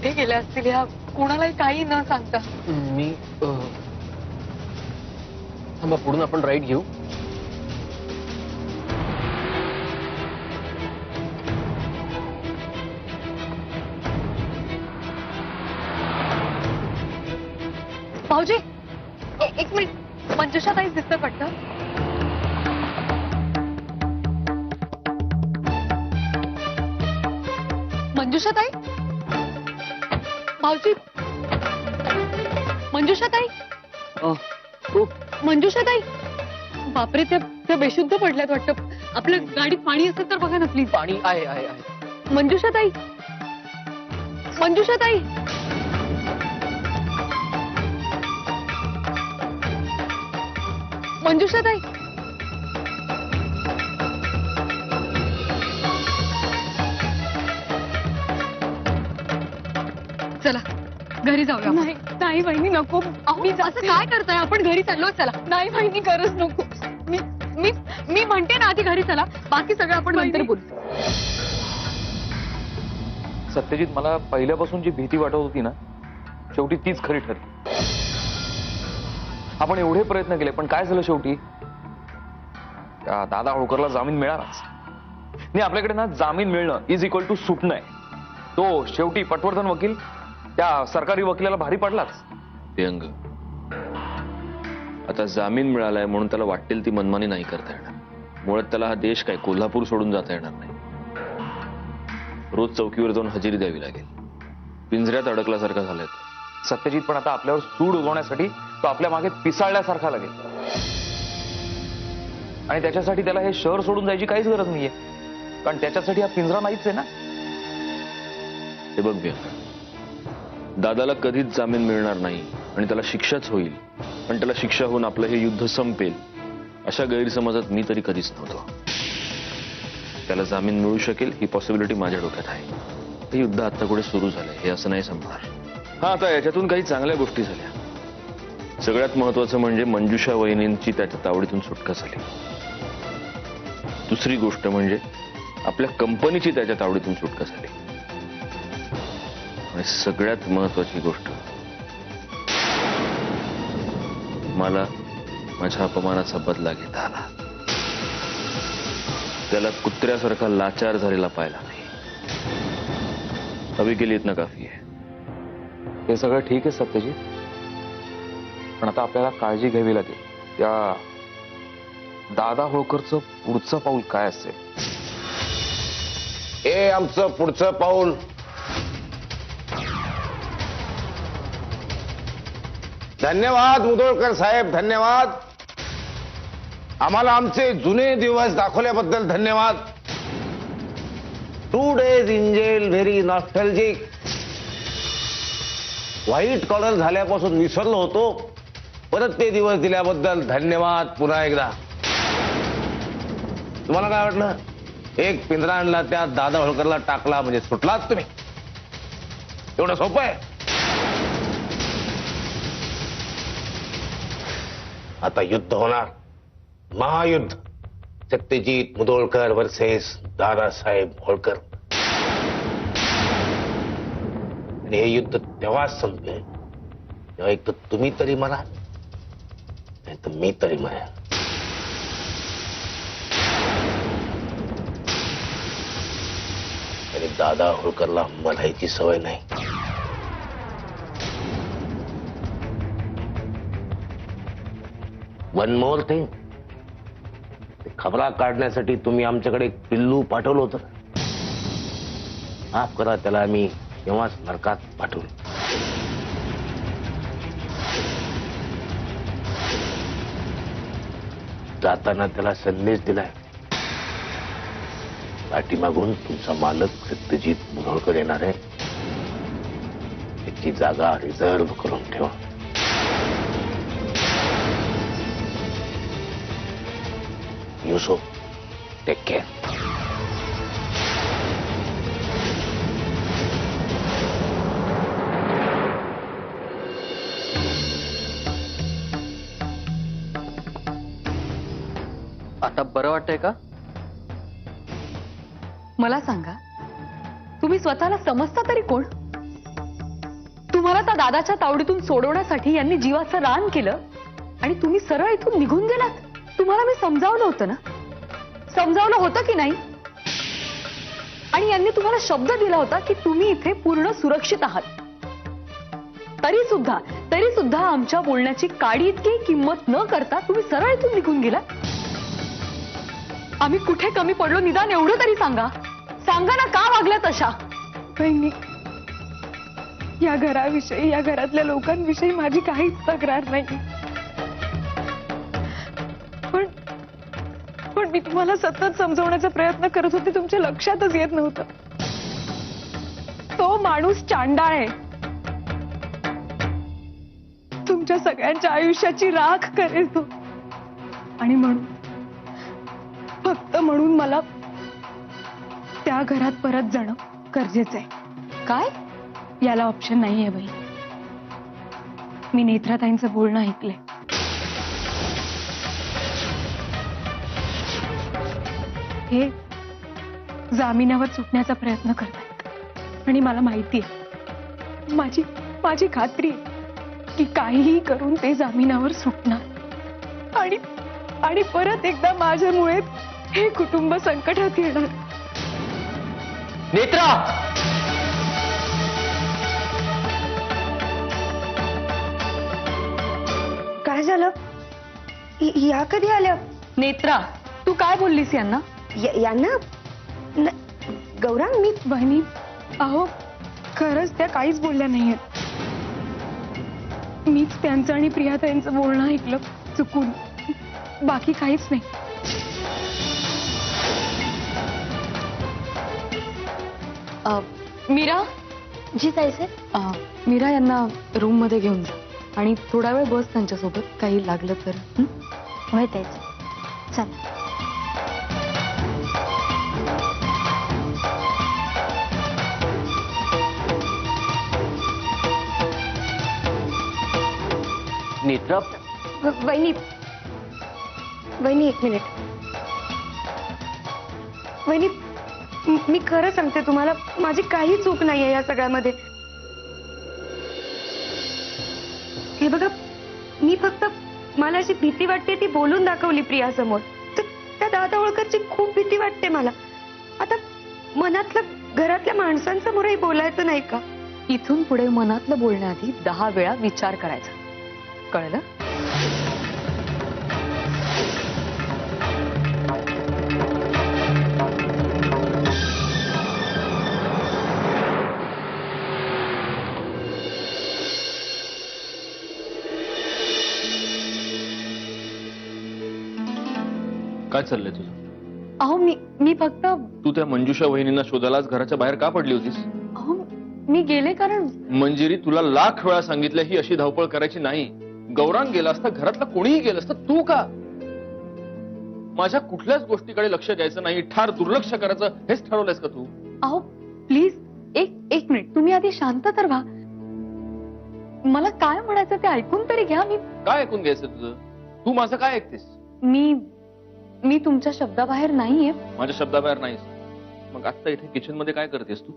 कुठे गेल्या असतील ह्या, कोणालाही काही न सांगता? मी थांबा, पुढून आपण राईट घेऊ. भाऊजी, एक मिनिट, मंजुषा ताईच दिसतं वाटतं. मंजुषा ताई, भाऊजी, मंजुषा ताई, मंजुषा ताई. बापरे, त्या बेशुद्ध पडल्यात वाटतं. आपल्या गाडीत पाणी असेल तर बघा ना प्लीज. पाणी आहे आहे आहे. मंजुषा ताई, मंजुषा ताई. मंजुषा ताई. चला घरी जाऊया. नाही नाही वहिनी, नको. मी असं काय करताय? आपण घरी चाललो. चला. नाही वहिनी, गरज नको. मी मी मी म्हणते ना, आधी घरी चला, बाकी सगळं आपण नंतर बोलू. सत्यजित, मला पहिल्यापासून जी भीती वाटत होती ना, शेवटी तीच खरी ठरली. आपण एवढे प्रयत्न केले, पण काय झालं शेवटी? त्या दादा होळकरला जामीन मिळालाच नाही. आपल्याकडे ना जामीन मिळणं इज इक्वल टू सुटणं आहे. तो शेवटी पटवर्धन वकील त्या सरकारी वकिलाला भारी पडलाच. व्यंग, आता जामीन मिळालाय म्हणून त्याला वाटेल ती मनमानी नाही करता येणार. मुळात त्याला हा देश काय कोल्हापूर सोडून जाता येणार नाही. रोज चौकीवर जाऊन हजेरी द्यावी लागेल. पिंजऱ्यात अडकल्यासारखा झालाय तो. सत्यजित, पण आता आपल्यावर सूड उगवण्यासाठी तो आपल्या मागे पिसाळल्यासारखा लागेल. आणि त्याच्यासाठी त्याला हे शहर सोडून जायची काहीच गरज नाहीये, कारण त्याच्यासाठी हा पिंजरा नाहीच आहे ना. हे बघ व्यंग, दादाला कधीच जामीन मिळणार नाही आणि त्याला शिक्षाच होईल, पण त्याला शिक्षा होऊन आपलं हे युद्ध संपेल अशा गैरसमजात मी तरी कधीच नव्हतो. त्याला जामीन मिळू शकेल ही पॉसिबिलिटी माझ्या डोक्यात आहे. हे युद्ध आता कुठे सुरू झालंय हे असं नाही संपणार. हा, आता याच्यातून काही चांगल्या गोष्टी झाल्या. सगळ्यात महत्वाचं म्हणजे मंजुषा वहिनींची त्याच्या तावडीतून सुटका झाली. दुसरी गोष्ट म्हणजे आपल्या कंपनीची त्याच्या तावडीतून सुटका झाली. आणि सगळ्यात महत्वाची गोष्ट, मला माझ्या अपमानाचा बदला घेता आला. त्याला कुत्र्यासारखा लाचार झालेला पाहिला नाही. अभी के लिए इतना काफी है. हे सगळं ठीक आहे सत्यजित, पण आता आपल्याला काळजी घ्यावी लागेल. त्या दादा होळकरचं पुढचं पाऊल काय असेल? हे आमचं पुढचं पाऊल धन्यवाद मुधोळकर साहेब, धन्यवाद. आम्हाला आमचे जुने दिवस दाखवल्याबद्दल धन्यवाद. 2 days in jail, very nostalgic. White collar झाल्यापासून विसरलो होतो, परत ते दिवस दिल्याबद्दल धन्यवाद पुन्हा एकदा. तुम्हाला काय वाटलं? एक पिंजरा आणला, त्या दादा होळकरला टाकला म्हणजे सुटलात तुम्ही? एवढं सोपं आहे? आता युद्ध होणार, महायुद्ध. सत्यजित मुधोळकर वर्सेस दादासाहेब होळकर. आणि हे युद्ध तेव्हाच संपले तेव्हा एक तर तुम्ही तरी मरा, नाही तर मी तरी मरेन. आणि दादा होळकरला मरायची सवय नाही. वन मोर थिंग, खबरा काढण्यासाठी तुम्ही आमच्याकडे एक पिल्लू पाठवलं होतं. माफ करा, त्याला आम्ही तेव्हाच नरकात पाठवलं. जाताना त्याला संदेश दिलाय, पाठीमागून तुमचा मालक सत्यजित मुधोळकर येणार आहे, त्याची जागा रिझर्व्ह करून ठेवा. युसो, टेक केअर. आता बरं वाटतंय का? मला सांगा, तुम्ही स्वतःला समजता तरी कोण? तुम्हाला त्या दादाच्या तावडीतून सोडवण्यासाठी यांनी जीवाचं रान केलं आणि तुम्ही सरळ इथून निघून गेलात. तुम्हाला मी समजावलं होतं ना, समजावलं होतं की नाही? आणि यांनी तुम्हाला शब्द दिला होता की तुम्ही इथे पूर्ण सुरक्षित आहात. तरी सुद्धा आमच्या बोलण्याची काडी इतकी किंमत न करता तुम्ही सरळ इथून निघून गेलात. आम्ही कुठे कमी पडलो निदान एवढं तरी सांगा ना, का वागल्यात अशा? बहिणी, या घराविषयी, या घरातल्या लोकांविषयी माझी काहीच तक्रार नाही. पण मी तुम्हाला सतत समजवण्याचा प्रयत्न करत होते, तुमच्या लक्षातच येत नव्हतं. तो माणूस चांडाळ आहे. तुमच्या सगळ्यांच्या आयुष्याची राख करेल तो. आणि म्हणून, फक्त म्हणून मला त्या घरात परत जाणं गरजेचं आहे. काय? याला ऑप्शन नाहीये बाई. मी नेत्राताईंचं बोलणं ऐकलंय. हे जामिनावर सुटण्याचा प्रयत्न करतात आणि मला माहिती आहे, माझी खात्री आहे की काहीही करून ते जामिनावर सुटणार आणि परत एकदा माझ्यामुळे हे कुटुंब संकटात येणार. नेत्रा, काय झालं? या कधी आल्या? नेत्रा, तू काय बोललीस यांना? यांना गौरांग, मी बहिणी, अहो खरंच त्या काहीच बोलल्या नाहीयेत. मीच त्यांचं आणि प्रियाताईंचं बोलणं ऐकलं चुकून, बाकी काहीच नाही. मीरा, जी ताईसे, मीरा यांना रूम मध्ये घेऊन जा आणि थोडा वेळ बस त्यांच्यासोबत, काही लागलं तर. होय ताईचे, चल. नेत्रा, वहिनी, एक मिनिट. वहिनी, मी खरं सांगते तुम्हाला, माझी काही चूक नाहीये या सगळ्यामध्ये. हे बघा, मी फक्त, मला अशी भीती वाटते ती बोलून दाखवली प्रियासमोर. तर त्या दादा होळकरची खूप भीती वाटते मला. आता मनातलं घरातल्या माणसांसमोरही बोलायचं नाही का? इथून पुढे मनातलं बोलण्याआधी 10 वेळा विचार करायचा, कळलं? काय चाललंय तुझं? अहो मी फक्त, तू त्या मंजुषा वहिनींना शोधायलाच घराच्या बाहेर का पडली होतीस? अहो मी गेले कारण मंजिरी, तुला लाख वेळा सांगितलं ही अशी धावपळ करायची नाही. गौरांग गेला असता, घरातलं कोणीही गेलं असतं, तू का? माझ्या कुठल्याच गोष्टीकडे लक्ष द्यायचं नाही, ठार दुर्लक्ष करायचं, हेच ठरवलंयस का तू? अहो प्लीज एक मिनिट, तुम्ही आधी शांत तर व्हा. मला काय म्हणायचं ते ऐकून तरी घ्या. काय ऐकून घ्यायचं तुझं? तू माझं काय ऐकतेस? मी तुमच्या शब्दाबाहेर नाहीये. माझ्या शब्दाबाहेर नाहीस, मग आता इथे किचन मध्ये काय करतेस तू?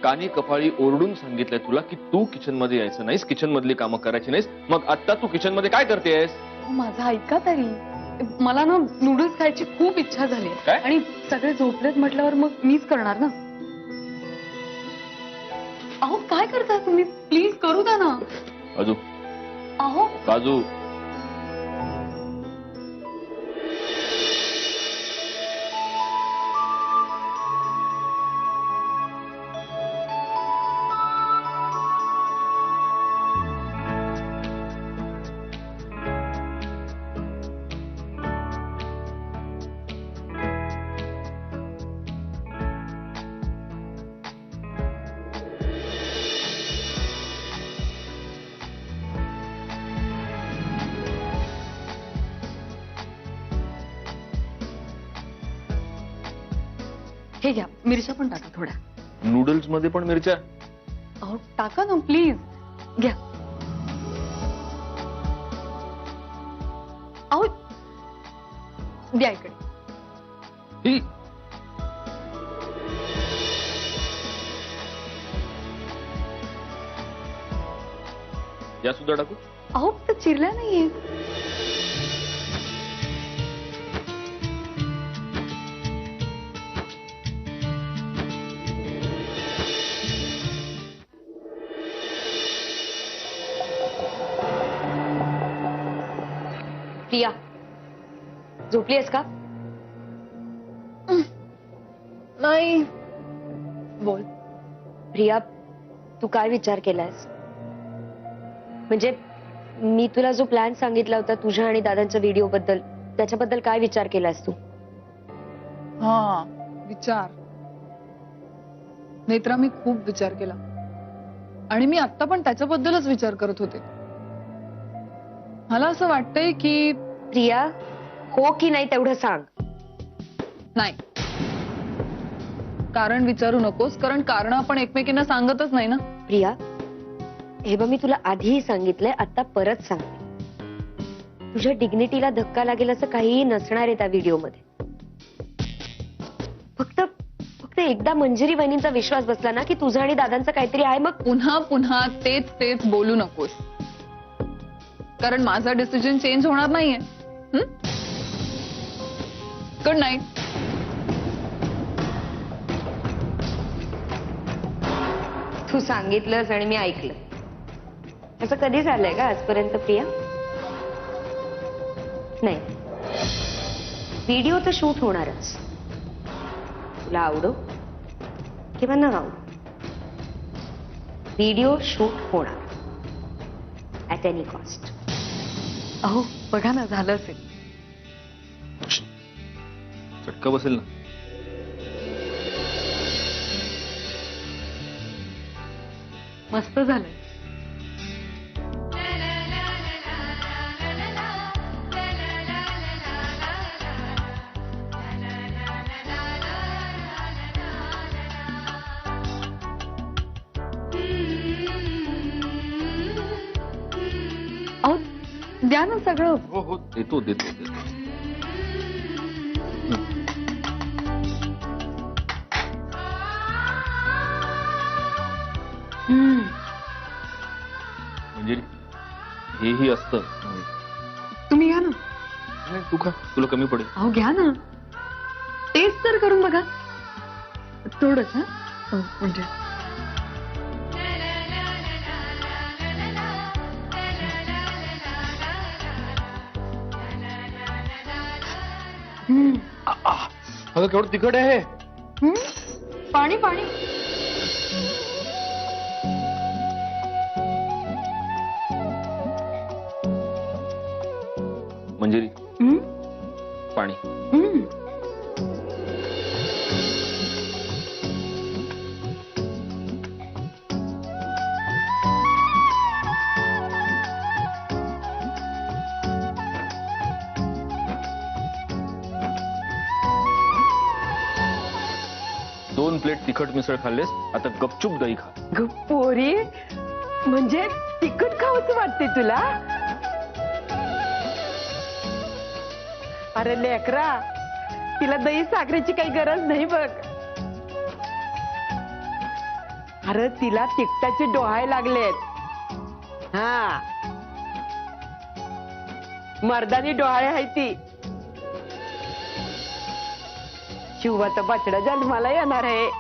कानी कपाळी ओरडून सांगितलंय तुला की तू किचन मध्ये यायचं नाहीस, किचन मधली कामं करायची नाहीस, मग आता तू किचन मध्ये काय करतेस? माझं ऐका तरी, मला ना नूडल्स खायची खूप इच्छा झाली काय? आणि सगळे झोपलेत म्हटल्यावर मग मीच करणार ना. अहो काय करताय तुम्ही? प्लीज करू द्या ना. काजू, अहो काजू, हे घ्या, मिरच्या पण टाका थोड्या. नूडल्स मध्ये पण मिरच्या? अहो टाका ना प्लीज, घ्या. अहो द्या इकडे. या सुद्धा टाकू. अहो तर चिरल्या नाहीये. प्रिया झोपली आहेस का? नाही. बोल. प्रिया तू काय विचार केलायस? म्हणजे मी तुला जो प्लॅन सांगितला होता तुझ्या आणि दादांच्या व्हिडिओ बद्दल, त्याच्याबद्दल काय विचार केलायस तू? हा विचार. नेत्रा, मी खूप विचार केला आणि मी आता पण त्याच्याबद्दलच विचार करत होते. मला असं वाटतंय की प्रिया हो की नाही तेवढं सांग. नाही, कारण विचारू नकोस, कारण कारण आपण एकमेकींना सांगतच नाही ना. प्रिया हे बघ, मी तुला आधीही सांगितलंय, आता परत सांग. तुझ्या डिग्निटीला धक्का लागेल असं काहीही नसणार आहे त्या व्हिडिओमध्ये. फक्त फक्त एकदा मंजिरी वहिनींचा विश्वास बसला ना की तुझं आणि दादांचं काहीतरी आहे, मग पुन्हा पुन्हा तेच तेच बोलू नकोस, कारण माझा डिसिजन चेंज होणार नाहीये. Good night. तू सांगितलंस आणि मी ऐकलं. असं कधी झालंय का आजपर्यंत प्रिया? नाही. व्हिडिओ तर शूट होणारच, तुला आवडो किंवा न आवडो. व्हिडिओ शूट होणार ऍट एनी कॉस्ट. अहो बघा ना, झालं असेल. चटका बसेल ना. मस्त झालंय. अहो द्या ना सगळं. हो हो देतो देतो देतो. म्हणजे हेही असतं. तुम्ही घ्या ना. नाही, तू खा, तुला कमी पडेल. अहो घ्या ना, टेस्ट तर करून बघा थोडंच. हा म्हणजे अगं केवढं तिखट आहे. पाणी पाणी. मंजिरी पाणी. दोन प्लेट तिखट मिसळ खाल्लेस, आता गपचूप दही खा. पोरी म्हणजे तिखट खावंच वाटते तुला? अरे लेकरा, तिला दही साखरेची काही गरज नाही बघ. अरे तिला तिखटाचे डोहाळे लागलेत. हा मर्दानी डोहाळे आहे ती. शिवाचा बछडा जन्माला येणार आहे.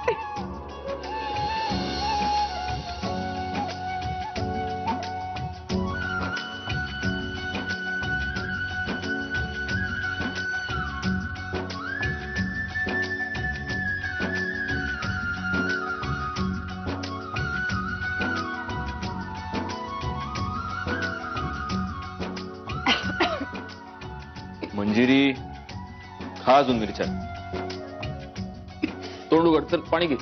मंजिरी खा अजून मिरच्या. तोंड उघड, चल पाणी घे.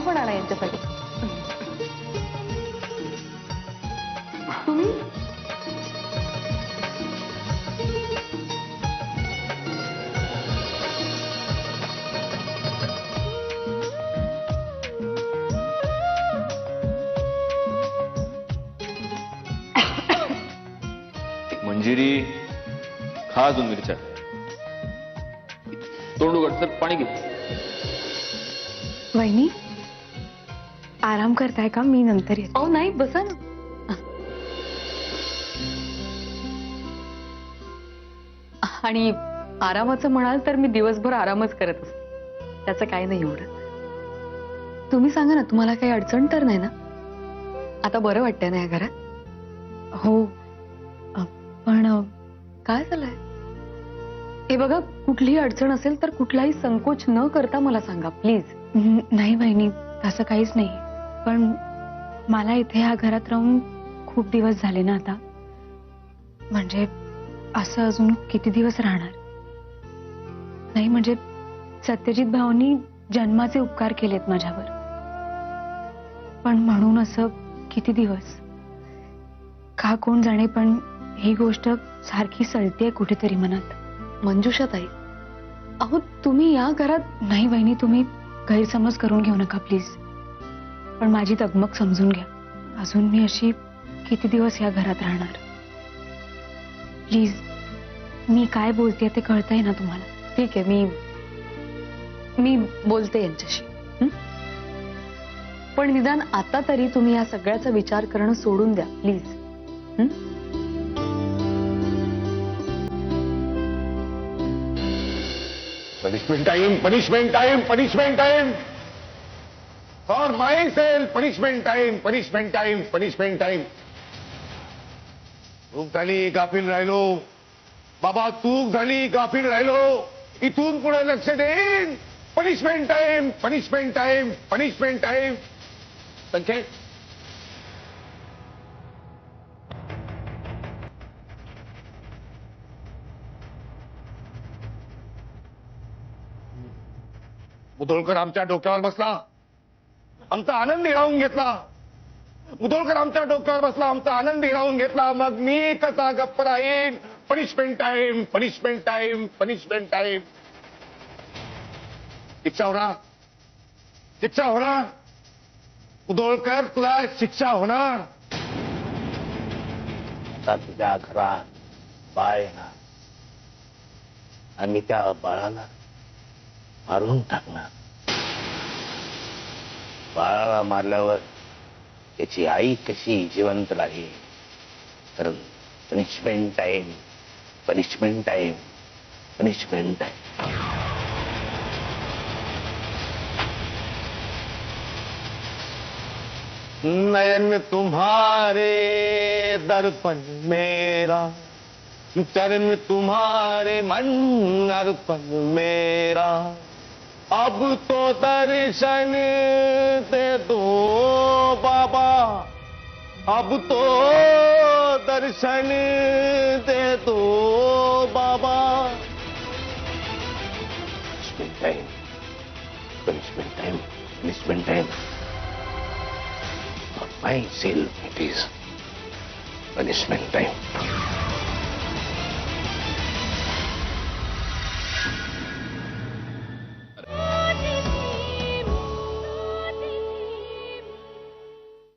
पण आणा यांच्यासाठी. तुम्ही मंजिरी खा अजून मिरच्या. तोंड उघड तर पाणी घे. वहिनी आराम करताय का? मी नंतर येते. अहो नाही, बसा ना. आणि आरामाचं म्हणाल तर मी दिवसभर आरामच करत असते, त्याचं काय नाही एवढं. तुम्ही सांगा ना, तुम्हाला काही अडचण तर नाही ना? आता बरं वाटतंय ना या घरात? हो पण काय झालंय? हे बघा, कुठलीही अडचण असेल तर कुठलाही संकोच न करता मला सांगा प्लीज. नाही वहिनी, तसं काहीच नाही. पण मला इथे ह्या घरात राहून खूप दिवस झाले ना आता. म्हणजे असं अजून किती दिवस राहणार? नाही म्हणजे सत्यजित भाऊंनी जन्माचे उपकार केलेत माझ्यावर, पण म्हणून असं किती दिवस का कोण जाणे. पण ही गोष्ट सारखी सळतीये कुठेतरी मनात. मंजुषाताई, अहो तुम्ही या घरात. नाही वहिनी, तुम्ही गैरसमज करून घेऊ नका प्लीज. पण माझी तगमग समजून घ्या. अजून मी अशी किती दिवस या घरात राहणार? प्लीज, मी काय बोलते ते कळतंय ना तुम्हाला? ठीक आहे, मी बोलते यांच्याशी. पण निदान आता तरी तुम्ही या सगळ्याचा विचार करणं सोडून द्या please. Punishment time, punishment time, punishment time for my self. Punishment time, punishment time, punishment time. चूक झाली, गाफील राहिलो बाबा, चूक झाली, गाफील राहिलो. इथून पुढे लक्ष देईन. Punishment time, punishment time, punishment time. Sanket, Mudholkar आमच्या डोक्यावर बसला, आमचा आनंद हिरावून घेतला. मुधोळकर आमच्या डोक्यावर बसला, आमचा आनंद हिरावून घेतला. मग मी कसा गप्प राहीन? Punishment time, punishment time, punishment time. शिक्षा होणार, शिक्षा होणार. मुधोळकर, तुला शिक्षा होणार. आता तुझ्या घरात बाळ येणार आणि त्या बाळाला मारून टाकणार. बाळाला मारल्यावर त्याची आई कशी जिवंत राहील? तर punishment time, punishment time, punishment time. नयन तुम्हारे दर्पण मेरा, चरण तुम्हारे मन अर्पण मेरा. अब तो दर्शन दे दो बाबा, अब तो दर्शन दे दो बाबा. Punishment time, punishment time, punishment time. For myself it is punishment time.